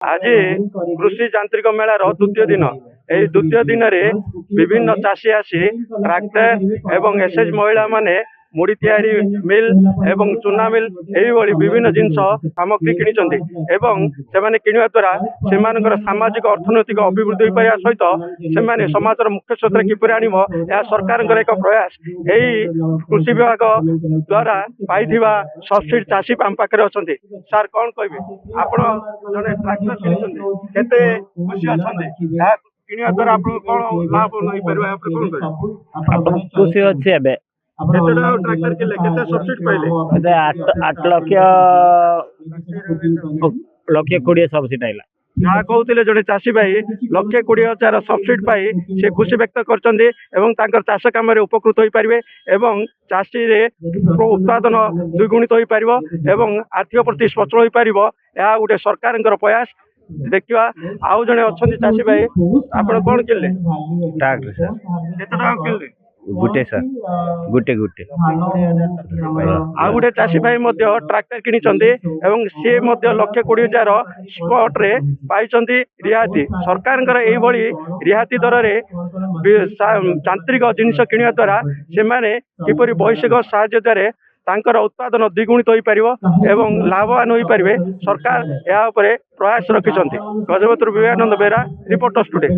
आज कृषि यांत्रिक मेलार द्वितीय दिन यही द्वितीय दिन में विभिन्न चाषी आसी ट्रैक्टर एवं एसएच महिला माने मुड़ी तैयारी मिल एवं चूना मिल यही विभिन्न जिनस सामग्री किनिचंती एवं से किणवा द्वारा से सामाजिक अर्थनैतिक अभिवृद्धि हो सहित से समाज मुख्य स्रोत किपर आण सरकार एक प्रयास यही कृषि विभाग द्वारा पाई सब्सिडी चाषी आम पाखे अच्छा सार कौन कहे आप जड़े ट्रैक्टर किनते खुशी अच्छा किणवा द्वारा आप कौन लाभ नहीं पारे कौन कहे खुशी अच्छी है ट्रैक्टर किनले केते सब्सिडी पाइले 8 लक्ष 20 सब्सिडी आइला जहाँ कहते जड़े चाषी भाई 1,20,000 सब्सिडी पाई से खुशी व्यक्त कर चाष कम उपकृत हो पारे एवं चाषी रे उत्पादन द्विगुणित हो पार एवं आर्थिक प्रति सचल हो पार यह गोटे सरकार प्रयास देखा आउ जड़े अच्छा चाषी भाई आप कौन किनले किनले गुटे सर गुटे गुटे आ गोटे चाषी भाई ट्रैक्टर किनिचंती एवं सी 1,20,000 स्पॉट रे पाइचंती रियायती सरकार रियायती दर रे यांत्रिक जिनिस किणवा द्वारा से किपरि वैश्विक साहाय्य द्वारा तांकर उत्पादन द्विगुणित हो पार एवं लाभवान हो पारे सरकार या प्रयास रखिंट गजपति विवेकानंद बेहरा रिपोर्टर्स टुडे।